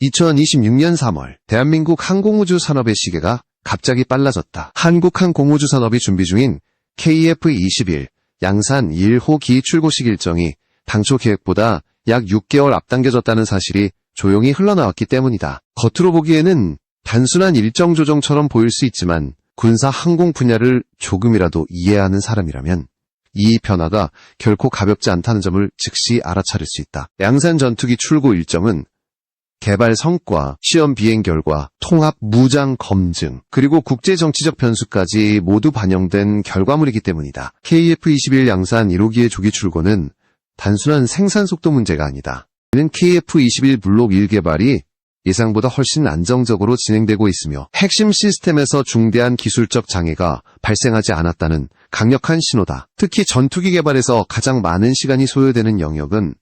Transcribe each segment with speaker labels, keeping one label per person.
Speaker 1: 2026년 3월 대한민국 항공우주 산업의 시계가 갑자기 빨라졌다. 한국항공우주 산업이 준비 중인 KF-21 양산 1호 출고식 일정이 당초 계획보다 약 6개월 앞당겨졌다는 사실이 조용히 흘러나왔기 때문이다. 겉으로 보기에는 단순한 일정 조정처럼 보일 수 있지만 군사 항공 분야를 조금이라도 이해하는 사람이라면 이 변화가 결코 가볍지 않다는 점을 즉시 알아차릴 수 있다. 양산 전투기 출고 일정은 개발 성과, 시험 비행 결과, 통합 무장 검증, 그리고 국제정치적 변수까지 모두 반영된 결과물이기 때문이다. KF-21 양산 1호기의 조기 출고는 단순한 생산 속도 문제가 아니다. 이는 KF-21 블록 1 개발이 예상보다 훨씬 안정적으로 진행되고 있으며 핵심 시스템에서 중대한 기술적 장애가 발생하지 않았다는 강력한 신호다. 특히 전투기 개발에서 가장 많은 시간이 소요되는 영역은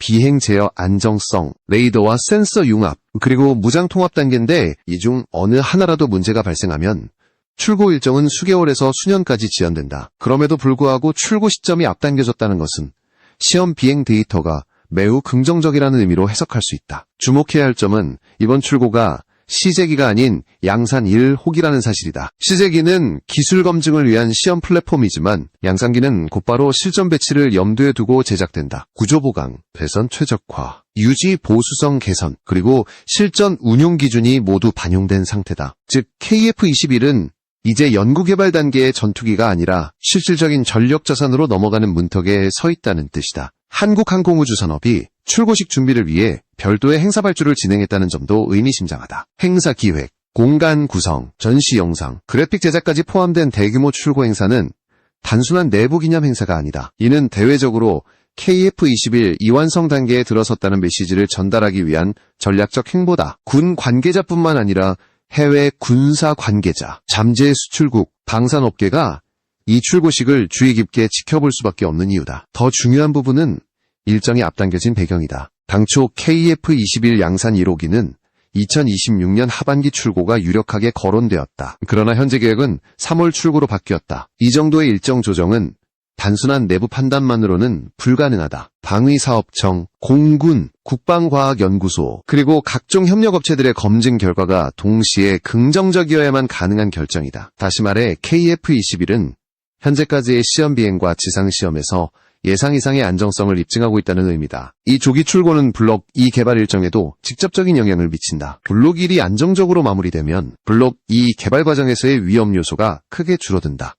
Speaker 1: 비행 제어 안정성, 레이더와 센서 융합, 그리고 무장 통합 단계인데 이 중 어느 하나라도 문제가 발생하면 출고 일정은 수개월에서 수년까지 지연된다. 그럼에도 불구하고 출고 시점이 앞당겨졌다는 것은 시험 비행 데이터가 매우 긍정적이라는 의미로 해석할 수 있다. 주목해야 할 점은 이번 출고가 시제기가 아닌 양산 1호기라는 사실이다. 시제기는 기술 검증을 위한 시험 플랫폼이지만 양산기는 곧바로 실전 배치를 염두에 두고 제작된다. 구조 보강, 배선 최적화, 유지 보수성 개선, 그리고 실전 운용 기준이 모두 반영된 상태다. 즉 KF-21은 이제 연구개발 단계의 전투기가 아니라 실질적인 전력 자산으로 넘어가는 문턱에 서 있다는 뜻이다. 한국항공우주 산업이 출고식 준비를 위해 별도의 행사 발주를 진행했다는 점도 의미심장하다. 행사 기획, 공간 구성, 전시 영상, 그래픽 제작까지 포함된 대규모 출고 행사는 단순한 내부 기념 행사가 아니다. 이는 대외적으로 KF-21 이완성 단계에 들어섰다는 메시지를 전달하기 위한 전략적 행보다. 군 관계자뿐만 아니라 해외 군사 관계자, 잠재 수출국, 방산업계가 이 출고식을 주의 깊게 지켜볼 수밖에 없는 이유다. 더 중요한 부분은 일정이 앞당겨진 배경이다. 당초 KF-21 양산 1호기는 2026년 하반기 출고가 유력하게 거론되었다. 그러나 현재 계획은 3월 출고로 바뀌었다. 이 정도의 일정 조정은 단순한 내부 판단만으로는 불가능하다. 방위사업청, 공군, 국방과학연구소, 그리고 각종 협력업체들의 검증 결과가 동시에 긍정적이어야만 가능한 결정이다. 다시 말해 KF-21은 현재까지의 시험 비행과 지상 시험에서 예상 이상의 안정성을 입증하고 있다는 의미다. 이 조기 출고는 블록 2 개발 일정에도 직접적인 영향을 미친다. 블록 1이 안정적으로 마무리되면 블록 2 개발 과정에서의 위험 요소가 크게 줄어든다.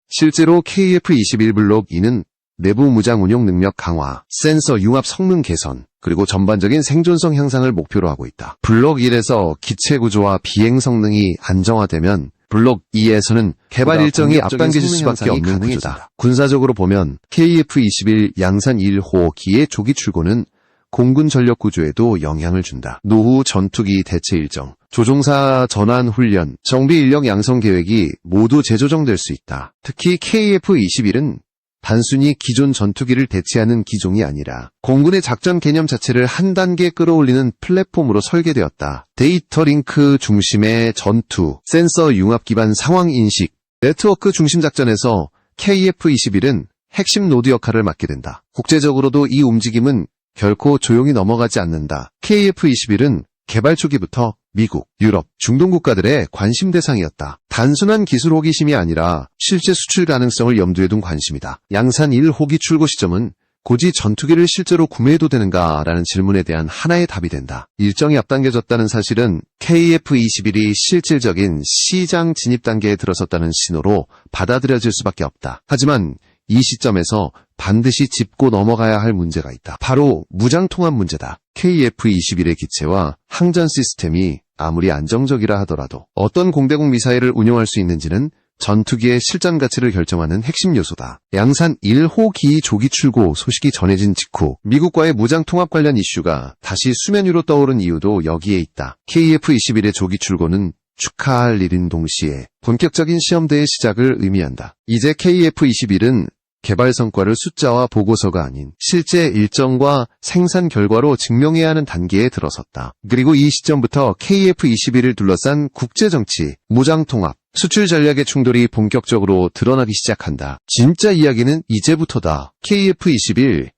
Speaker 1: 실제로 KF-21 블록 2는 내부 무장 운용 능력 강화, 센서 융합 성능 개선, 그리고 전반적인 생존성 향상을 목표로 하고 있다. 블록 1에서 기체 구조와 비행 성능이 안정화되면 블록 2에서는 개발 일정이 앞당겨질 수밖에 없는 구조다. 군사적으로 보면 KF-21 양산 1호기의 조기 출고는 공군 전력 구조에도 영향을 준다. 노후 전투기 대체 일정, 조종사 전환 훈련, 정비 인력 양성 계획이 모두 재조정될 수 있다. 특히 KF-21은 단순히 기존 전투기를 대체하는 기종이 아니라 공군의 작전 개념 자체를 한 단계 끌어올리는 플랫폼으로 설계되었다. 데이터 링크 중심의 전투, 센서 융합 기반 상황 인식, 네트워크 중심 작전에서 KF-21은 핵심 노드 역할을 맡게 된다. 국제적으로도 이 움직임은 결코 조용히 넘어가지 않는다. KF-21은 개발 초기부터 미국, 유럽, 중동 국가들의 관심 대상이었다. 단순한 기술 호기심이 아니라 실제 수출 가능성을 염두에 둔 관심이다. 양산 1호기 출고 시점은 굳이 전투기를 실제로 구매해도 되는가라는 질문에 대한 하나의 답이 된다. 일정이 앞당겨졌다는 사실은 KF-21이 실질적인 시장 진입 단계에 들어섰다는 신호로 받아들여질 수밖에 없다. 하지만 이 시점에서 반드시 짚고 넘어가야 할 문제가 있다. 바로 무장 통합 문제다. KF-21의 기체와 항전 시스템이 아무리 안정적이라 하더라도 어떤 공대공 미사일을 운용할 수 있는지는 전투기의 실전 가치를 결정하는 핵심 요소다. 양산 1호기 조기 출고 소식이 전해진 직후 미국과의 무장 통합 관련 이슈가 다시 수면 위로 떠오른 이유도 여기에 있다. KF-21의 조기 출고는 축하할 일인 동시에 본격적인 시험대의 시작을 의미한다. 이제 KF-21은 개발 성과를 숫자와 보고서가 아닌 실제 일정과 생산 결과로 증명해야 하는 단계에 들어섰다. 그리고 이 시점부터 KF-21을 둘러싼 국제정치, 무장통합, 수출 전략의 충돌이 본격적으로 드러나기 시작한다. 진짜 이야기는 이제부터다. KF-21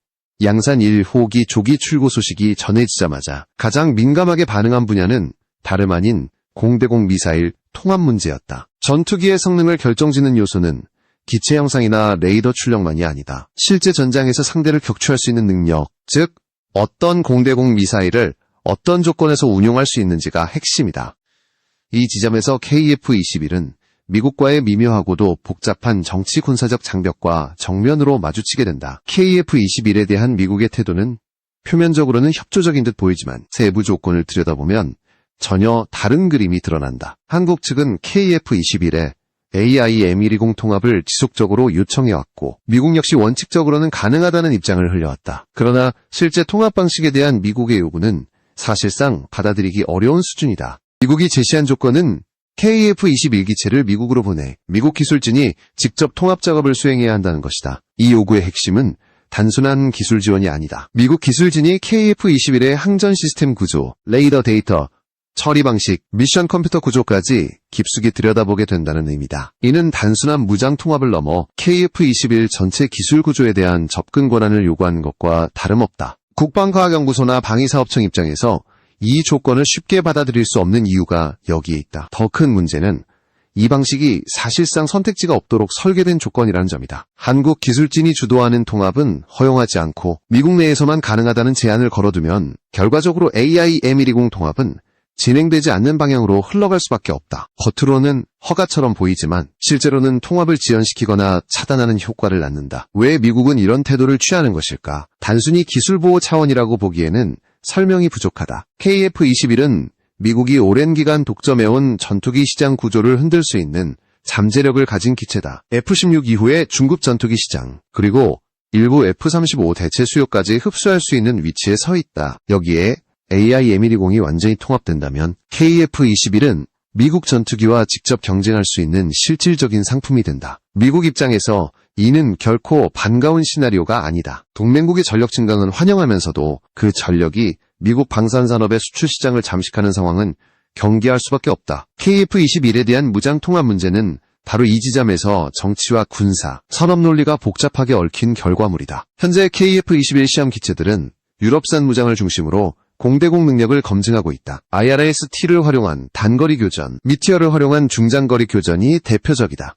Speaker 1: 양산 1호기 조기 출고 소식이 전해지자마자 가장 민감하게 반응한 분야는 다름 아닌 공대공 미사일 통합 문제였다. 전투기의 성능을 결정짓는 요소는 기체 형상이나 레이더 출력만이 아니다. 실제 전장에서 상대를 격추할 수 있는 능력, 즉 어떤 공대공 미사일을 어떤 조건에서 운용할 수 있는지가 핵심이다. 이 지점에서 KF-21은 미국과의 미묘하고도 복잡한 정치 군사적 장벽과 정면으로 마주치게 된다. KF-21에 대한 미국의 태도는 표면적으로는 협조적인 듯 보이지만 세부 조건을 들여다보면 전혀 다른 그림이 드러난다. 한국 측은 KF-21에 AIM-120 통합을 지속적으로 요청해왔고 미국 역시 원칙적으로는 가능하다는 입장을 흘려왔다. 그러나 실제 통합 방식에 대한 미국의 요구는 사실상 받아들이기 어려운 수준이다. 미국이 제시한 조건은 KF-21 기체를 미국으로 보내 미국 기술진이 직접 통합 작업을 수행해야 한다는 것이다. 이 요구의 핵심은 단순한 기술 지원이 아니다. 미국 기술진이 KF-21의 항전 시스템 구조, 레이더 데이터, 처리 방식, 미션 컴퓨터 구조까지 깊숙이 들여다보게 된다는 의미다. 이는 단순한 무장 통합을 넘어 KF-21 전체 기술 구조에 대한 접근 권한을 요구하는 것과 다름없다. 국방과학연구소나 방위사업청 입장에서 이 조건을 쉽게 받아들일 수 없는 이유가 여기에 있다. 더 큰 문제는 이 방식이 사실상 선택지가 없도록 설계된 조건이라는 점이다. 한국 기술진이 주도하는 통합은 허용하지 않고 미국 내에서만 가능하다는 제한을 걸어두면 결과적으로 AIM-120 통합은 진행되지 않는 방향으로 흘러갈 수밖에 없다. 겉으로는 허가처럼 보이지만 실제로는 통합을 지연시키거나 차단하는 효과를 낳는다. 왜 미국은 이런 태도를 취하는 것일까? 단순히 기술보호 차원이라고 보기에는 설명이 부족하다. KF-21은 미국이 오랜 기간 독점해온 전투기 시장 구조를 흔들 수 있는 잠재력을 가진 기체다. F-16 이후의 중급 전투기 시장, 그리고 일부 F-35 대체 수요까지 흡수할 수 있는 위치에 서 있다. 여기에 AIM-120이 완전히 통합된다면 KF-21은 미국 전투기와 직접 경쟁할 수 있는 실질적인 상품이 된다. 미국 입장에서 이는 결코 반가운 시나리오가 아니다. 동맹국의 전력 증강은 환영하면서도 그 전력이 미국 방산산업의 수출 시장을 잠식하는 상황은 경계할 수밖에 없다. KF-21에 대한 무장 통합 문제는 바로 이 지점에서 정치와 군사, 산업 논리가 복잡하게 얽힌 결과물이다. 현재 KF-21 시험 기체들은 유럽산 무장을 중심으로 공대공 능력을 검증하고 있다. IRIS-T를 활용한 단거리 교전, 미티어를 활용한 중장거리 교전이 대표적이다.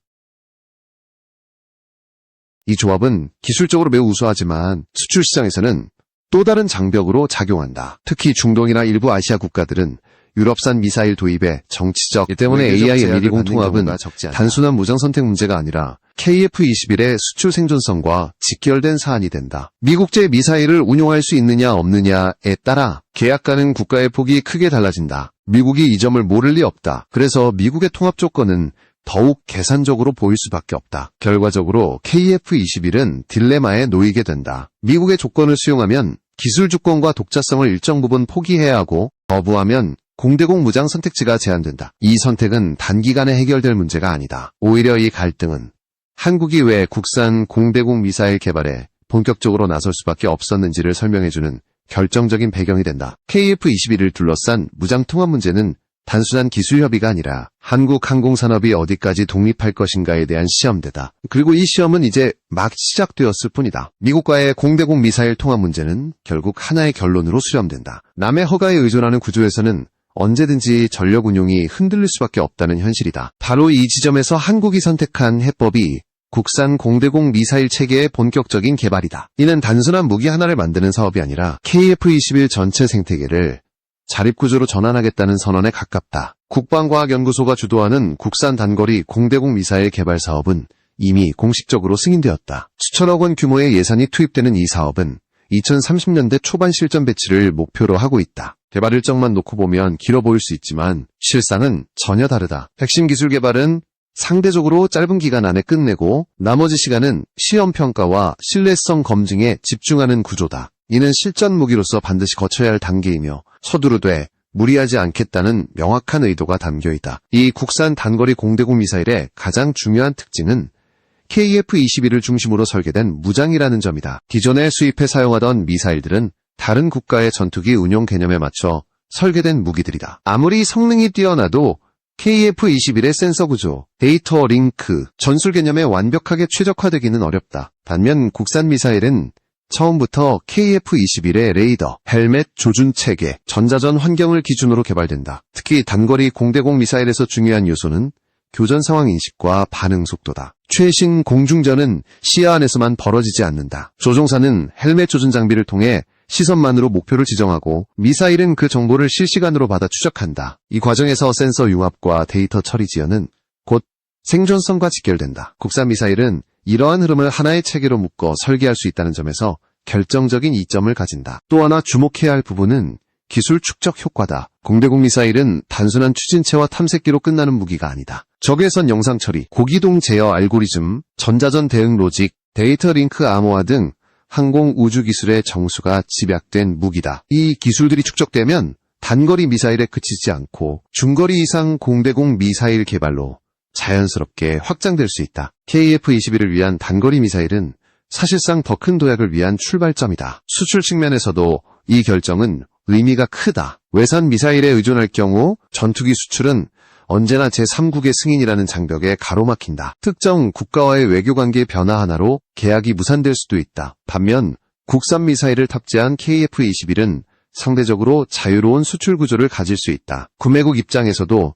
Speaker 1: 이 조합은 기술적으로 매우 우수하지만 수출 시장에서는 또 다른 장벽으로 작용한다. 특히 중동이나 일부 아시아 국가들은 유럽산 미사일 도입에 정치적 때문에 AIM-120 통합은 단순한 무장 선택 문제가 아니라 KF-21의 수출 생존성과 직결된 사안이 된다. 미국제 미사일을 운용할 수 있느냐 없느냐에 따라 계약가는 국가의 폭이 크게 달라진다. 미국이 이 점을 모를 리 없다. 그래서 미국의 통합 조건은 더욱 계산적으로 보일 수밖에 없다. 결과적으로 KF-21은 딜레마에 놓이게 된다. 미국의 조건을 수용하면 기술 주권과 독자성을 일정 부분 포기해야 하고 거부하면 공대공 무장 선택지가 제한된다. 이 선택은 단기간에 해결될 문제가 아니다. 오히려 이 갈등은 한국이 왜 국산 공대공 미사일 개발에 본격적으로 나설 수밖에 없었는지를 설명해주는 결정적인 배경이 된다. KF-21을 둘러싼 무장 통합 문제는 단순한 기술 협의가 아니라 한국 항공산업이 어디까지 독립할 것인가에 대한 시험대다. 그리고 이 시험은 이제 막 시작되었을 뿐이다. 미국과의 공대공 미사일 통합 문제는 결국 하나의 결론으로 수렴된다. 남의 허가에 의존하는 구조에서는 언제든지 전력 운용이 흔들릴 수밖에 없다는 현실이다. 바로 이 지점에서 한국이 선택한 해법이 국산 공대공 미사일 체계의 본격적인 개발이다. 이는 단순한 무기 하나를 만드는 사업이 아니라 KF-21 전체 생태계를 자립구조로 전환하겠다는 선언에 가깝다. 국방과학연구소가 주도하는 국산 단거리 공대공 미사일 개발 사업은 이미 공식적으로 승인되었다. 수천억 원 규모의 예산이 투입되는 이 사업은 2030년대 초반 실전 배치를 목표로 하고 있다. 개발 일정만 놓고 보면 길어 보일 수 있지만 실상은 전혀 다르다. 핵심 기술 개발은 상대적으로 짧은 기간 안에 끝내고 나머지 시간은 시험 평가와 신뢰성 검증에 집중하는 구조다. 이는 실전 무기로서 반드시 거쳐야 할 단계이며 서두르되 무리하지 않겠다는 명확한 의도가 담겨있다. 이 국산 단거리 공대공 미사일의 가장 중요한 특징은 KF-21을 중심으로 설계된 무장이라는 점이다. 기존에 수입해 사용하던 미사일들은 다른 국가의 전투기 운용 개념에 맞춰 설계된 무기들이다. 아무리 성능이 뛰어나도 KF-21의 센서 구조, 데이터 링크, 전술 개념에 완벽하게 최적화되기는 어렵다. 반면 국산 미사일은 처음부터 KF-21의 레이더, 헬멧 조준 체계, 전자전 환경을 기준으로 개발된다. 특히 단거리 공대공 미사일에서 중요한 요소는 교전 상황 인식과 반응 속도다. 최신 공중전은 시야 안에서만 벌어지지 않는다. 조종사는 헬멧 조준 장비를 통해 시선만으로 목표를 지정하고 미사일은 그 정보를 실시간으로 받아 추적한다. 이 과정에서 센서 융합과 데이터 처리 지연은 곧 생존성과 직결된다. 국산 미사일은 이러한 흐름을 하나의 체계로 묶어 설계할 수 있다는 점에서 결정적인 이점을 가진다. 또 하나 주목해야 할 부분은 기술 축적 효과다. 공대공 미사일은 단순한 추진체와 탐색기로 끝나는 무기가 아니다. 적외선 영상 처리, 고기동 제어 알고리즘, 전자전 대응 로직, 데이터 링크 암호화 등 항공 우주 기술의 정수가 집약된 무기다. 이 기술들이 축적되면 단거리 미사일에 그치지 않고 중거리 이상 공대공 미사일 개발로 자연스럽게 확장될 수 있다. KF-21을 위한 단거리 미사일은 사실상 더 큰 도약을 위한 출발점이다. 수출 측면에서도 이 결정은 의미가 크다. 외산 미사일에 의존할 경우 전투기 수출은 언제나 제3국의 승인이라는 장벽에 가로막힌다. 특정 국가와의 외교관계 변화 하나로 계약이 무산될 수도 있다. 반면 국산 미사일을 탑재한 KF-21은 상대적으로 자유로운 수출 구조를 가질 수 있다. 구매국 입장에서도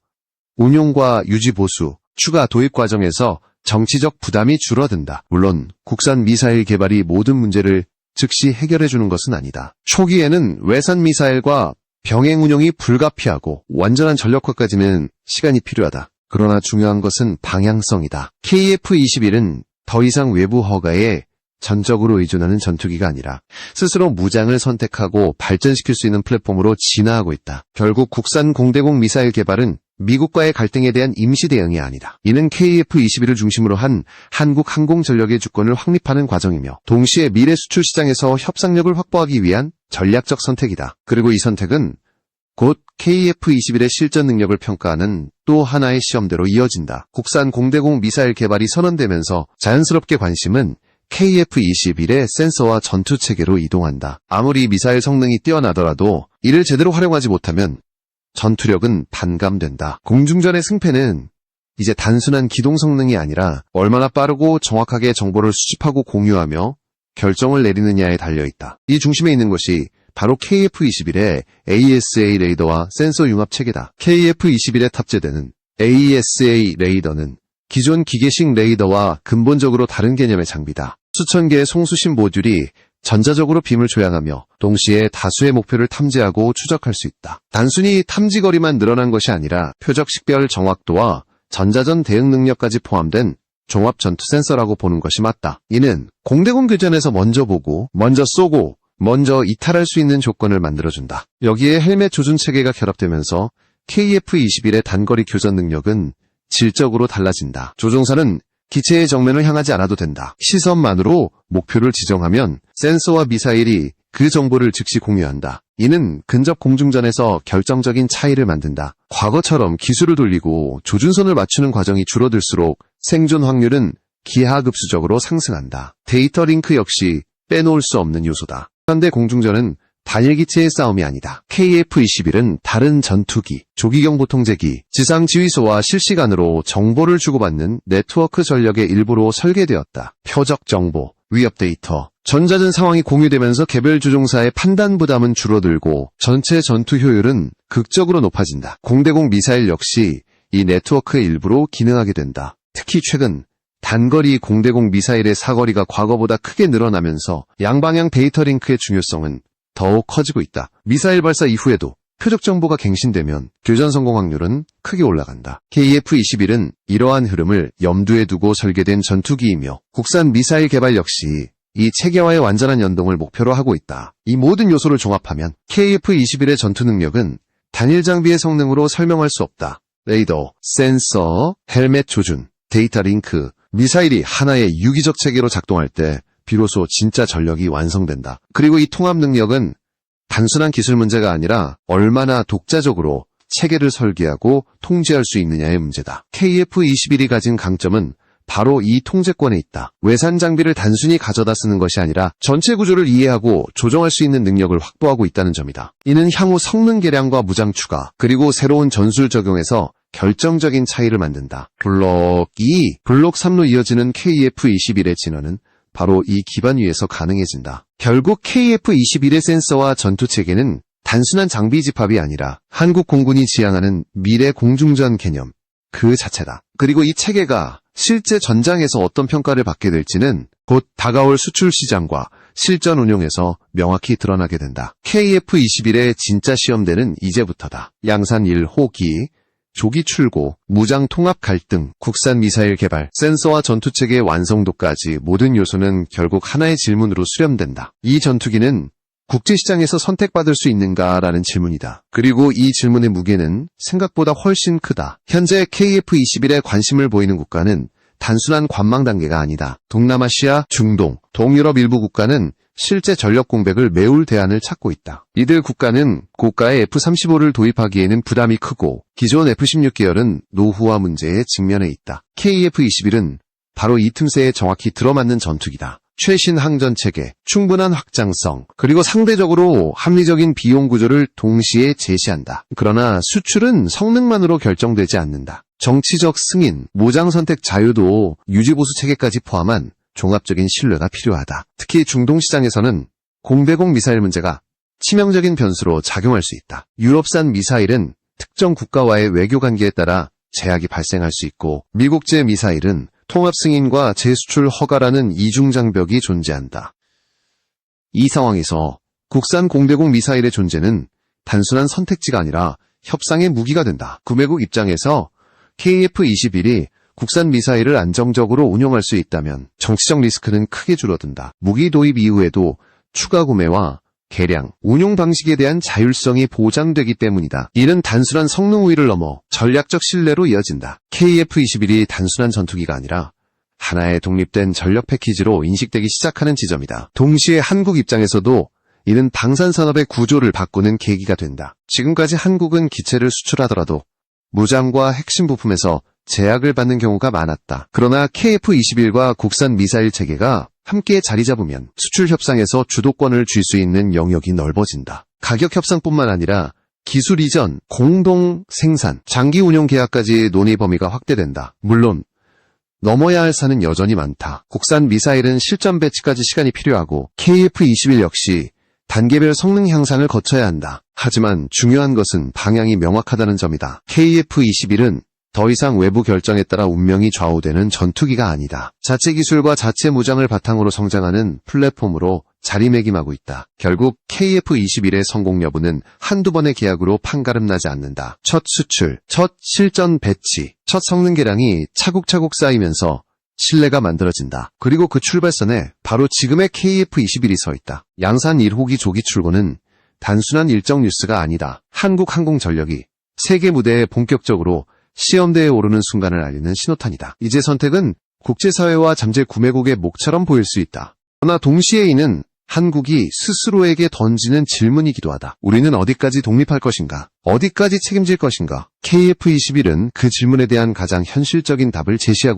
Speaker 1: 운용과 유지 보수, 추가 도입 과정에서 정치적 부담이 줄어든다. 물론 국산 미사일 개발이 모든 문제를 즉시 해결해주는 것은 아니다. 초기에는 외산 미사일과 병행 운용이 불가피하고 완전한 전력화까지는 시간이 필요하다. 그러나 중요한 것은 방향성이다. KF-21은 더 이상 외부 허가에 전적으로 의존하는 전투기가 아니라 스스로 무장을 선택하고 발전시킬 수 있는 플랫폼으로 진화하고 있다. 결국 국산 공대공 미사일 개발은 미국과의 갈등에 대한 임시 대응이 아니다. 이는 KF-21을 중심으로 한 한국 항공전력의 주권을 확립하는 과정이며 동시에 미래 수출 시장에서 협상력을 확보하기 위한 전략적 선택이다. 그리고 이 선택은 곧 KF-21의 실전 능력을 평가하는 또 하나의 시험대로 이어진다. 국산 공대공 미사일 개발이 선언되면서 자연스럽게 관심은 KF-21의 센서와 전투체계로 이동한다. 아무리 미사일 성능이 뛰어나더라도 이를 제대로 활용하지 못하면 전투력은 반감된다. 공중전의 승패는 이제 단순한 기동 성능이 아니라 얼마나 빠르고 정확하게 정보를 수집하고 공유하며 결정을 내리느냐에 달려있다. 이 중심에 있는 것이 바로 KF-21의 AESA 레이더와 센서 융합 체계다. KF-21에 탑재되는 AESA 레이더는 기존 기계식 레이더와 근본적으로 다른 개념의 장비다. 수천 개의 송수신 모듈이 전자적으로 빔을 조향하며 동시에 다수의 목표를 탐지하고 추적할 수 있다. 단순히 탐지거리만 늘어난 것이 아니라 표적 식별 정확도와 전자전 대응 능력까지 포함된 종합 전투 센서라고 보는 것이 맞다. 이는 공대공 교전에서 먼저 보고, 먼저 쏘고, 먼저 이탈할 수 있는 조건을 만들어준다. 여기에 헬멧 조준 체계가 결합되면서 KF-21의 단거리 교전 능력은 질적으로 달라진다. 조종사는 기체의 정면을 향하지 않아도 된다. 시선만으로 목표를 지정하면 센서와 미사일이 그 정보를 즉시 공유한다. 이는 근접 공중전에서 결정적인 차이를 만든다. 과거처럼 기술을 돌리고 조준선을 맞추는 과정이 줄어들수록 생존 확률은 기하급수적으로 상승한다. 데이터 링크 역시 빼놓을 수 없는 요소다. 현대 공중전은 단일 기체의 싸움이 아니다. KF-21은 다른 전투기, 조기경 보통제기, 지상 지휘소와 실시간으로 정보를 주고받는 네트워크 전력의 일부로 설계되었다. 표적 정보, 위협 데이터, 전자전 상황이 공유되면서 개별 조종사의 판단 부담은 줄어들고 전체 전투 효율은 극적으로 높아진다. 공대공 미사일 역시 이 네트워크의 일부로 기능하게 된다. 특히 최근 단거리 공대공 미사일의 사거리가 과거보다 크게 늘어나면서 양방향 데이터 링크의 중요성은 더욱 커지고 있다. 미사일 발사 이후에도 표적 정보가 갱신되면 교전 성공 확률은 크게 올라간다. KF-21은 이러한 흐름을 염두에 두고 설계된 전투기이며 국산 미사일 개발 역시 이 체계와의 완전한 연동을 목표로 하고 있다. 이 모든 요소를 종합하면 KF-21의 전투 능력은 단일 장비의 성능으로 설명할 수 없다. 레이더, 센서, 헬멧 조준, 데이터 링크, 미사일이 하나의 유기적 체계로 작동할 때 비로소 진짜 전력이 완성된다. 그리고 이 통합 능력은 단순한 기술 문제가 아니라 얼마나 독자적으로 체계를 설계하고 통제할 수 있느냐의 문제다. KF-21이 가진 강점은 바로 이 통제권에 있다. 외산 장비를 단순히 가져다 쓰는 것이 아니라 전체 구조를 이해하고 조정할 수 있는 능력을 확보하고 있다는 점이다. 이는 향후 성능 개량과 무장 추가, 그리고 새로운 전술 적용에서 결정적인 차이를 만든다. 블록 2, 블록 3로 이어지는 KF-21의 진화는 바로 이 기반 위에서 가능해진다. 결국 KF-21의 센서와 전투체계는 단순한 장비 집합이 아니라 한국 공군이 지향하는 미래 공중전 개념 그 자체다. 그리고 이 체계가 실제 전장에서 어떤 평가를 받게 될지는 곧 다가올 수출 시장과 실전 운용에서 명확히 드러나게 된다. KF-21의 진짜 시험대는 이제부터다. 양산 1호기, 조기 출고, 무장 통합 갈등, 국산 미사일 개발, 센서와 전투체계의 완성도까지 모든 요소는 결국 하나의 질문으로 수렴된다. 이 전투기는 국제시장에서 선택받을 수 있는가라는 질문이다. 그리고 이 질문의 무게는 생각보다 훨씬 크다. 현재 KF-21에 관심을 보이는 국가는 단순한 관망 단계가 아니다. 동남아시아, 중동, 동유럽 일부 국가는 실제 전력 공백을 메울 대안을 찾고 있다. 이들 국가는 고가의 F-35를 도입하기에는 부담이 크고 기존 F-16 계열은 노후화 문제에 직면해 있다. KF-21은 바로 이 틈새에 정확히 들어맞는 전투기다. 최신 항전 체계, 충분한 확장성, 그리고 상대적으로 합리적인 비용 구조를 동시에 제시한다. 그러나 수출은 성능만으로 결정되지 않는다. 정치적 승인, 모장 선택 자유도 유지보수 체계까지 포함한 종합적인 신뢰가 필요하다. 특히 중동 시장에서는 공대공 미사일 문제가 치명적인 변수로 작용할 수 있다. 유럽산 미사일은 특정 국가와의 외교 관계에 따라 제약이 발생할 수 있고 미국제 미사일은 통합 승인과 재수출 허가라는 이중장벽이 존재한다. 이 상황에서 국산 공대공 미사일의 존재는 단순한 선택지가 아니라 협상의 무기가 된다. 구매국 입장에서 KF-21이 국산 미사일을 안정적으로 운용할 수 있다면 정치적 리스크는 크게 줄어든다. 무기 도입 이후에도 추가 구매와 개량, 운용 방식에 대한 자율성이 보장되기 때문이다. 이는 단순한 성능 우위를 넘어 전략적 신뢰로 이어진다. KF-21이 단순한 전투기가 아니라 하나의 독립된 전력 패키지로 인식되기 시작하는 지점이다. 동시에 한국 입장에서도 이는 방산산업의 구조를 바꾸는 계기가 된다. 지금까지 한국은 기체를 수출하더라도 무장과 핵심 부품에서 제약을 받는 경우가 많았다. 그러나 KF-21과 국산 미사일 체계가 함께 자리 잡으면 수출 협상에서 주도권을 쥘 수 있는 영역이 넓어진다. 가격 협상뿐만 아니라 기술 이전, 공동 생산, 장기 운용 계약까지 논의 범위가 확대된다. 물론 넘어야 할 산은 여전히 많다. 국산 미사일은 실전 배치까지 시간이 필요하고 KF-21 역시 단계별 성능 향상을 거쳐야 한다. 하지만 중요한 것은 방향이 명확하다는 점이다. KF-21은 더 이상 외부 결정에 따라 운명이 좌우되는 전투기가 아니다. 자체 기술과 자체 무장을 바탕으로 성장하는 플랫폼으로 자리매김하고 있다. 결국 KF-21의 성공 여부는 한두 번의 계약으로 판가름나지 않는다. 첫 수출, 첫 실전 배치, 첫 성능 개량이 차곡차곡 쌓이면서 신뢰가 만들어진다. 그리고 그 출발선에 바로 지금의 KF-21이 서 있다. 양산 1호기 조기 출고는 단순한 일정 뉴스가 아니다. 한국 항공전력이 세계 무대에 본격적으로 시험대에 오르는 순간을 알리는 신호탄이다. 이제 선택은 국제사회와 잠재 구매국의 몫처럼 보일 수 있다. 그러나 동시에 이는 한국이 스스로에게 던지는 질문이기도 하다. 우리는 어디까지 독립할 것인가? 어디까지 책임질 것인가? KF-21은 그 질문에 대한 가장 현실적인 답을 제시하고